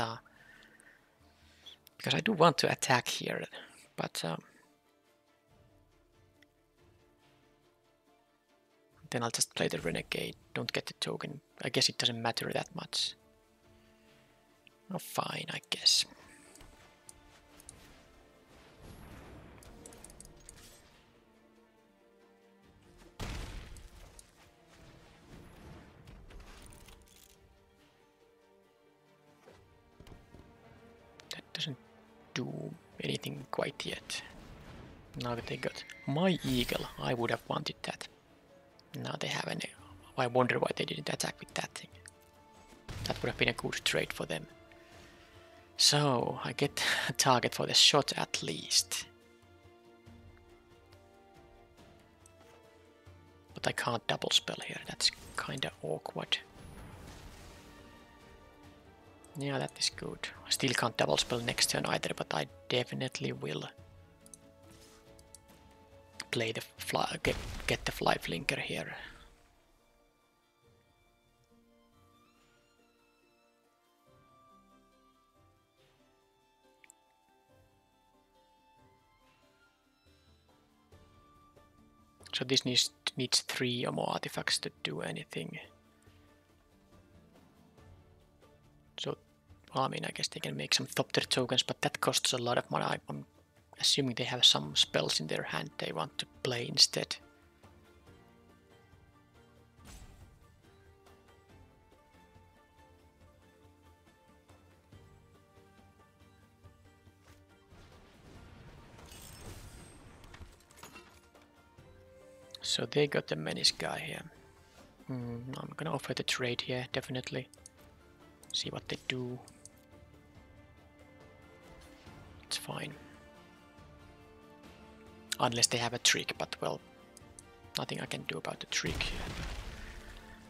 because I do want to attack here, but then I'll just play the renegade, don't get the token. I guess it doesn't matter that much. Oh, fine, I guess. That doesn't do anything quite yet. Now they got my eagle. I would have wanted that. Now they have an... I wonder why they didn't attack with that thing. That would have been a good trade for them. So I get a target for the shot at least. But I can't double spell here. That's kinda awkward. Yeah, that is good. I still can't double spell next turn either, but I definitely will play the get the fly flinker here. So this needs 3 or more artifacts to do anything. So, well, I mean, I guess they can make some Thopter tokens, but that costs a lot of money. I'm assuming they have some spells in their hand they want to play instead. So they got the menace guy here. I'm gonna offer the trade here, definitely. See what they do. It's fine. Unless they have a trick, but well, nothing I can do about the trick.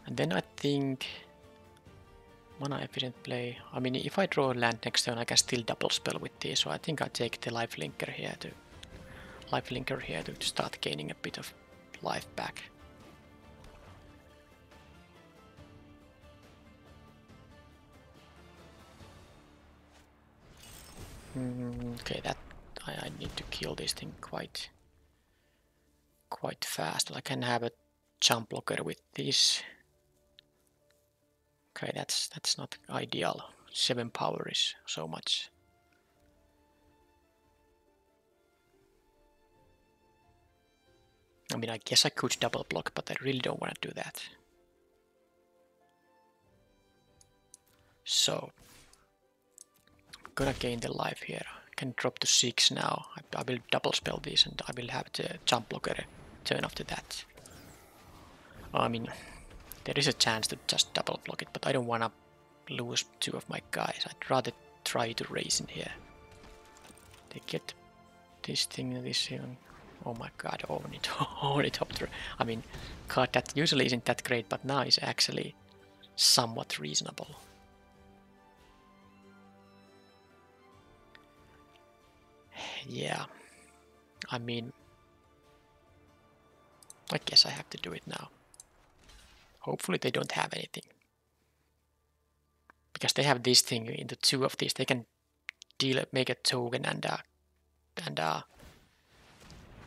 And then I think mana efficient play. I mean, if I draw a land next turn, I can still double spell with this. So I think I take the lifelinker here to start gaining a bit of life back. Okay, that I need to kill this thing quite fast. I can have a jump blocker with this. Okay, that's not ideal. 7 power is so much. I mean, I guess I could double block, but I really don't want to do that. So, I'm gonna gain the life here. I can drop to 6 now. I will double spell this and I will have the jump blocker turn after that. I mean, there is a chance to just double block it, but I don't want to lose 2 of my guys. I'd rather try to raise in here. They get this thing, this thing. Oh my god, Ornithopter. I mean, god, that usually isn't that great, but now is actually somewhat reasonable. Yeah, I mean, I guess I have to do it now. Hopefully they don't have anything. Because they have this thing, into 2 of these, they can make a token and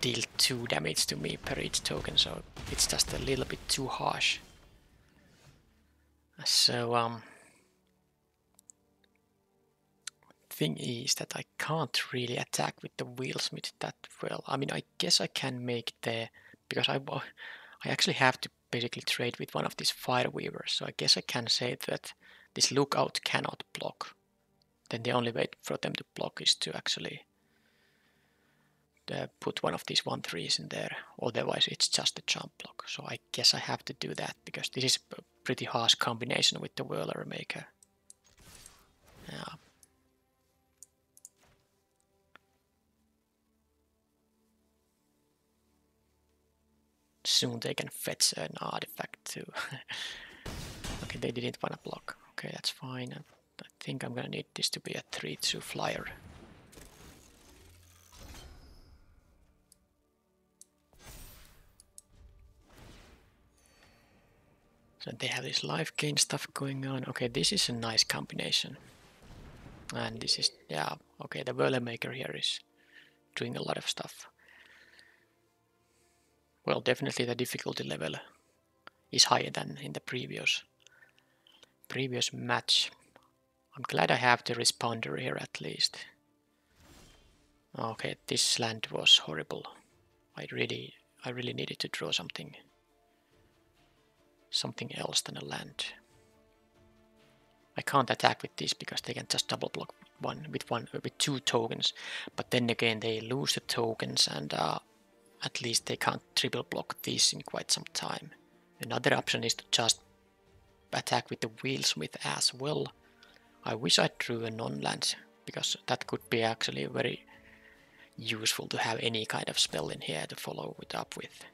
deal 2 damage to me per each token, so it's just a little bit too harsh. So, thing is that I can't really attack with the Wheelsmith that well. I mean, I guess I can make the... because I actually have to basically trade with one of these Fire Weavers, so I guess I can say that this Lookout cannot block. Then the only way for them to block is to actually put one of these 1/3s in there, otherwise it's just a jump block. So I guess I have to do that, because this is a pretty harsh combination with the Whirler Maker. Yeah. Soon they can fetch an artifact too. Okay, they didn't want to block. Okay, that's fine. I think I'm gonna need this to be a 3/2 flyer. So they have this life gain stuff going on. Okay, this is a nice combination. And this is, yeah, okay, the Whirler Maker here is doing a lot of stuff. Well, definitely the difficulty level is higher than in the previous match. I'm glad I have the responder here at least. Okay, this land was horrible. I really needed to draw something else than a land. I can't attack with this because they can just double block with two tokens, but then again they lose the tokens, and at least they can't triple block this in quite some time. Another option is to just attack with the Wheelsmith as well. I wish I drew a non-land, because that could be actually very useful to have any kind of spell in here to follow it up with.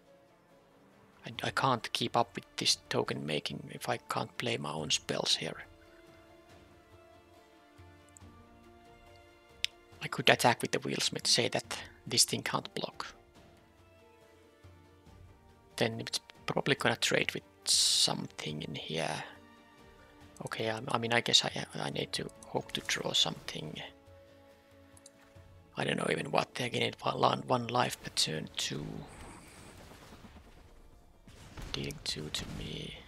I can't keep up with this token making if I can't play my own spells here. I could attack with the Wheelsmith, say that this thing can't block. Then it's probably gonna trade with something in here. Okay, I mean, I guess I need to hope to draw something. I don't know even what. They're getting one life per turn, 2. Dealing 2 to me.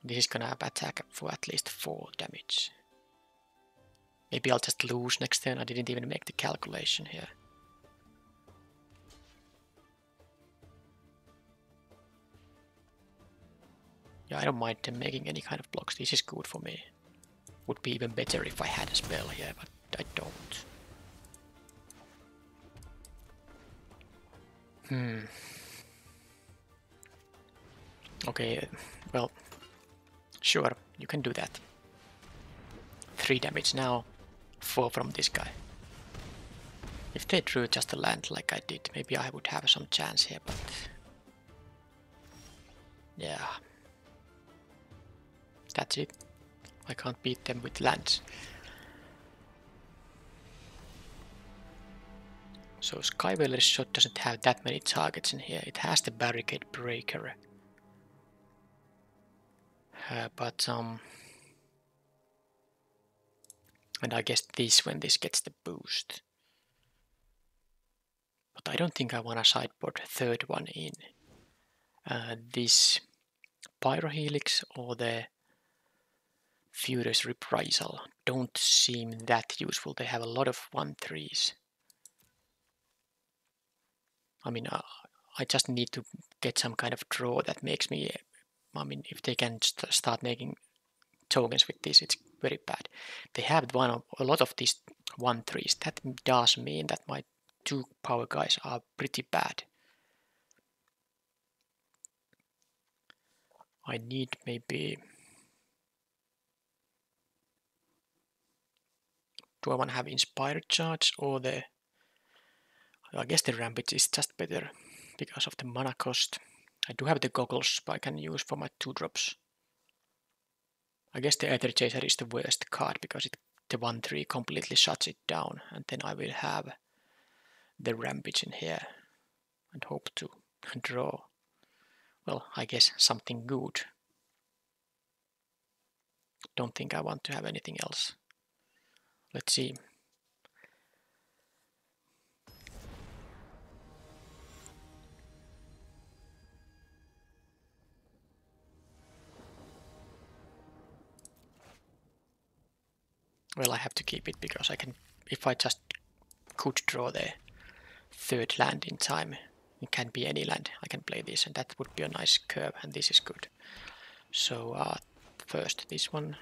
This is gonna have attack for at least 4 damage. Maybe I'll just lose next turn. I didn't even make the calculation here. Yeah, I don't mind them making any kind of blocks. This is good for me. Would be even better if I had a spell here, but I don't. Okay, well, sure, you can do that. 3 damage now, 4 from this guy. If they drew just a land like I did, maybe I would have some chance here, but... yeah. That's it. I can't beat them with lands. So Skywailer's shot doesn't have that many targets in here. It has the barricade breaker. And I guess this when this gets the boost. But I don't think I want to sideboard a third one in. This Pyrohelix or the Furious Reprisal don't seem that useful. They have a lot of 1/3s. I mean, I just need to get some kind of draw that makes me... I mean, if they can start making tokens with this, it's very bad. They have a lot of these 1/3s. That does mean that my 2 power guys are pretty bad. I need maybe... do I want to have Inspired Charge or the... I guess the Rampage is just better because of the mana cost. I do have the goggles I can use for my 2-drops. I guess the Aether Chaser is the worst card because the 1/3 completely shuts it down, and then I will have the Rampage in here and hope to draw, well, I guess something good. Don't think I want to have anything else. Let's see. Well, I have to keep it because I can, if I just could draw the 3rd land in time, it can be any land, I can play this, and that would be a nice curve, and this is good. So first this one.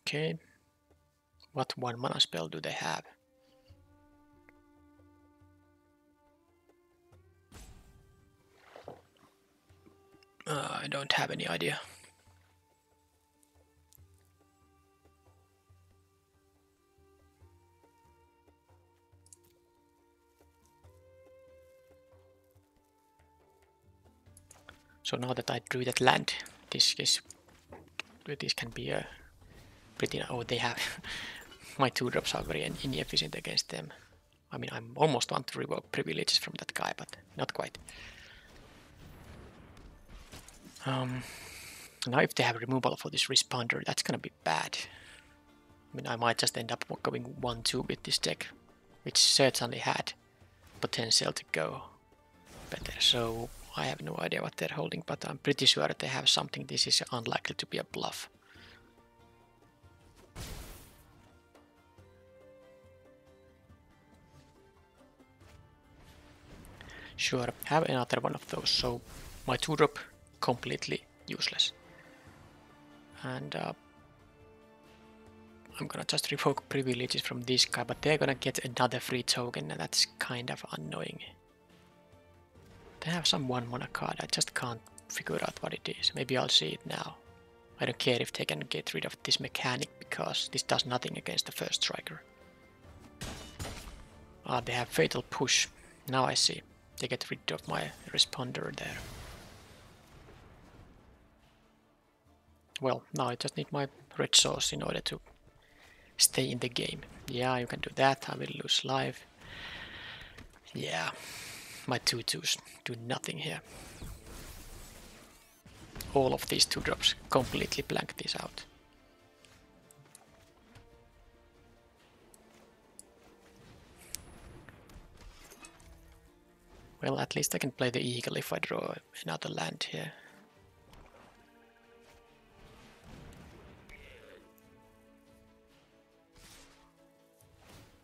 Okay. What 1 mana spell do they have? I don't have any idea. So now that I drew that land, this can be a pretty... oh, they have... my 2-drops are very inefficient against them. I mean, I almost want to revoke privileges from that guy, but not quite. Now if they have removal for this responder, that's gonna be bad. I mean, I might just end up going 1-2 with this deck, which certainly had potential to go better. So I have no idea what they're holding, but I'm pretty sure that they have something. This is unlikely to be a bluff. Sure, have another one of those. So my 2-drop completely useless. And I'm gonna just revoke privileges from this guy, but they're gonna get another free token, and that's kind of annoying. They have some 1-mana card, I just can't figure out what it is. Maybe I'll see it now. I don't care if they can get rid of this mechanic, because this does nothing against the first striker. Ah, they have Fatal Push. Now I see. They get rid of my responder there. Well, now I just need my red sauce in order to stay in the game. Yeah, you can do that. I will lose life. Yeah, my 2/2s do nothing here. All of these 2-drops completely blank this out. Well, at least I can play the eagle if I draw another land here.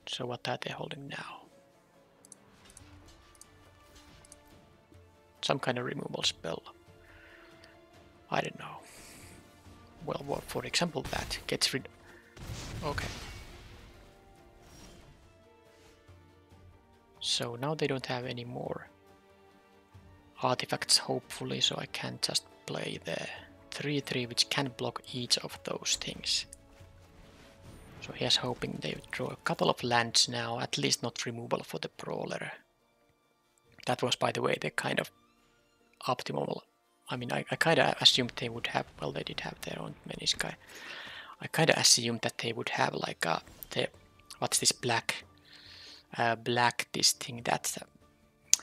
So what are they holding now? Some kind of removal spell. I don't know. Well, for example, that gets rid... Okay. So now they don't have any more artifacts, hopefully, so I can just play the 3/3, which can block each of those things. So here's hoping they draw a couple of lands now, at least not removal for the brawler. That was, by the way, the kind of optimal. I mean, I kind of assumed they would have, well, they did have their own menace guy. I kind of assumed that they would have like what's this black this thing that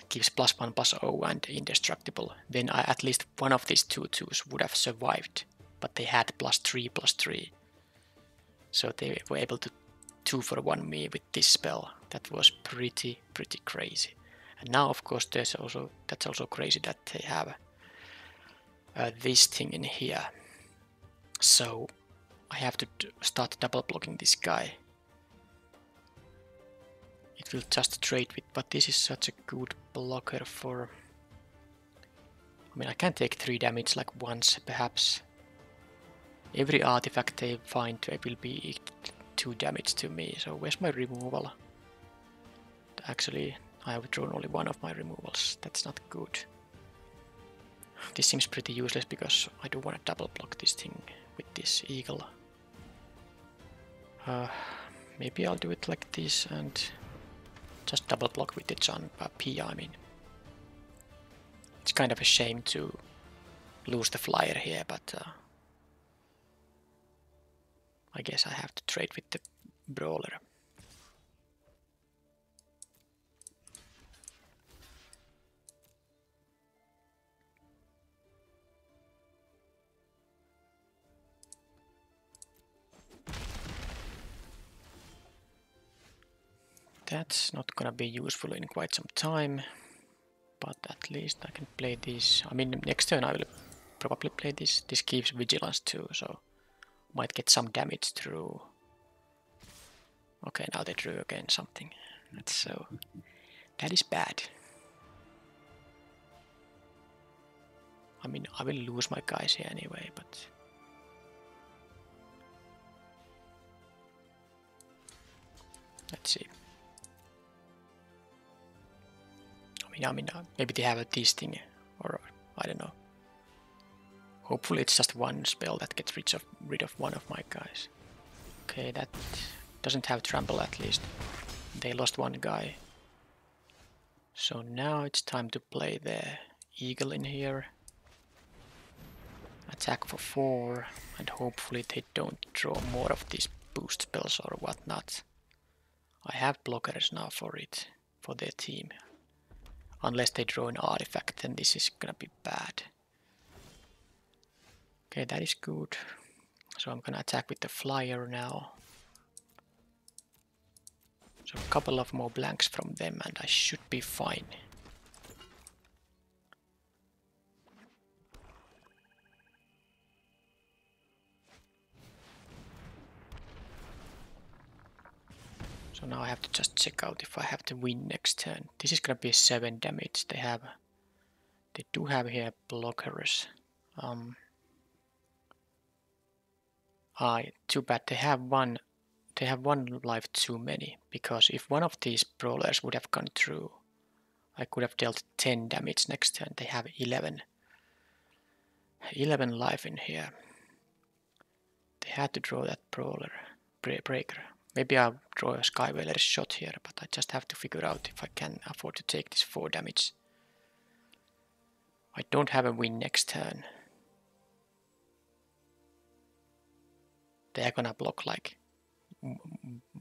gives +1/+0 and indestructible. Then at least one of these 2/2s would have survived, but they had +3/+3. So they were able to 2-for-1 me with this spell. That was pretty crazy. And now, of course, that's also crazy that they have this thing in here. So I have to start double blocking this guy. It will just trade with, but this is such a good blocker for... I mean, I can take 3 damage like once, perhaps. Every artifact they find will be 2 damage to me, so where's my removal? Actually, I have drawn only one of my removals, that's not good. This seems pretty useless because I don't want to double block this thing with this eagle. Maybe I'll do it like this and just double block with the P, I mean. It's kind of a shame to lose the flyer here, but I guess I have to trade with the brawler. That's not gonna be useful in quite some time, but at least I can play this. I mean, next turn I will probably play this. This gives vigilance too, so might get some damage through. Okay, now they drew again something. That is bad. I mean, I will lose my guys here anyway, but let's see. I mean, maybe they have this thing, or I don't know. Hopefully it's just one spell that gets rid of one of my guys. Okay, that doesn't have trample at least. They lost one guy. So now it's time to play the eagle in here. Attack for 4, and hopefully they don't draw more of these boost spells or whatnot. I have blockers now for it, for their team. Unless they draw an artifact, then this is gonna be bad. Okay, that is good. So I'm gonna attack with the flyer now. So a couple of more blanks from them and I should be fine. So now I have to just check out if I have to win next turn. This is gonna be 7 damage. They do have here blockers. Too bad they have one life too many, because if one of these brawlers would have gone through, I could have dealt 10 damage next turn. They have 11 life in here. They had to draw that brawler breaker. Maybe I'll draw a Skywhaler's shot here, but I just have to figure out if I can afford to take this 4 damage. I don't have a win next turn. They are gonna block like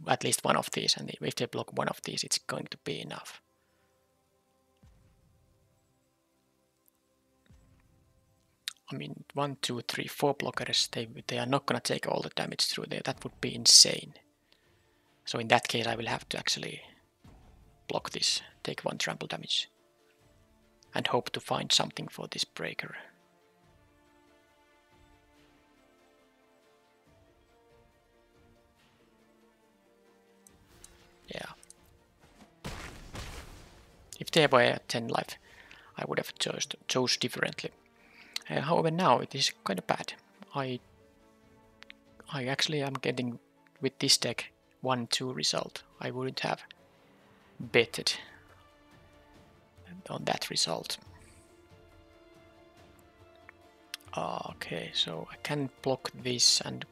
at least one of these, and if they block one of these, it's going to be enough. I mean, 1, 2, 3, 4 blockers, they are not gonna take all the damage through there. That would be insane. So in that case, I will have to actually block this, take 1 trample damage, and hope to find something for this breaker. Yeah. If they were at 10 life, I would have chose differently. However, now it is kind of bad. I actually am getting with this deck 1-2 result. I wouldn't have betted on that result. Okay, so I can block this and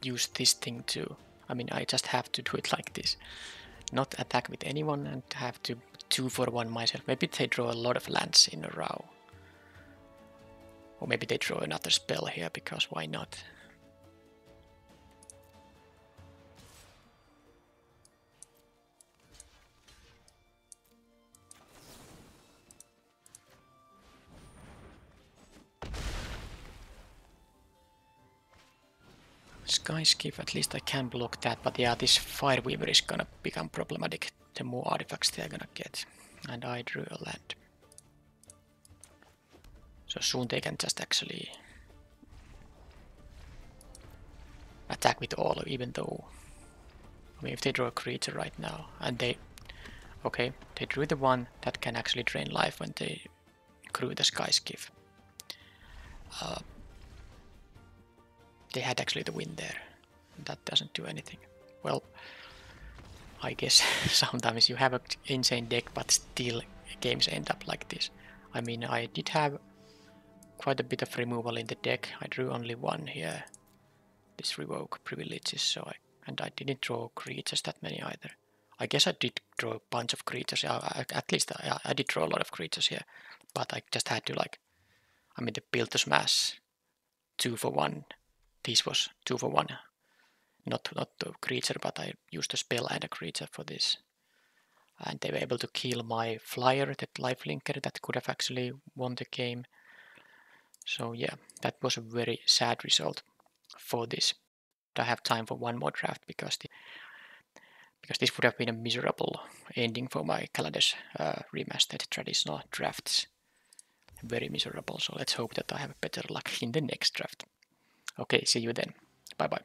use this thing too. I mean, I just have to do it like this. Not attack with anyone and have to 2-for-1 myself. Maybe they draw a lot of lands in a row. Or maybe they draw another spell here, because why not? Skyskiff, at least I can block that, but yeah, this Fireweaver is gonna become problematic the more artifacts they're gonna get. And I drew a land. So soon they can just actually attack with all, even though, I mean, if they draw a creature right now, and they drew the one that can actually drain life when they grew the Skyskiff. They had actually the win there. That doesn't do anything. Well, I guess sometimes you have an insane deck, but still games end up like this. I mean, I did have quite a bit of removal in the deck. I drew only 1 here. This revoke privileges, so I didn't draw creatures that many either. I guess I did draw a bunch of creatures. At least I did draw a lot of creatures here, but I just had to I mean, the build to smash 2-for-1. This was 2-for-1. Not the creature, but I used a spell and a creature for this. And they were able to kill my flyer, that lifelinker, that could have actually won the game. So yeah, that was a very sad result for this. I have time for one more draft because this would have been a miserable ending for my Kaladesh Remastered traditional drafts. Very miserable, so let's hope that I have better luck in the next draft. Okay, see you then. Bye bye.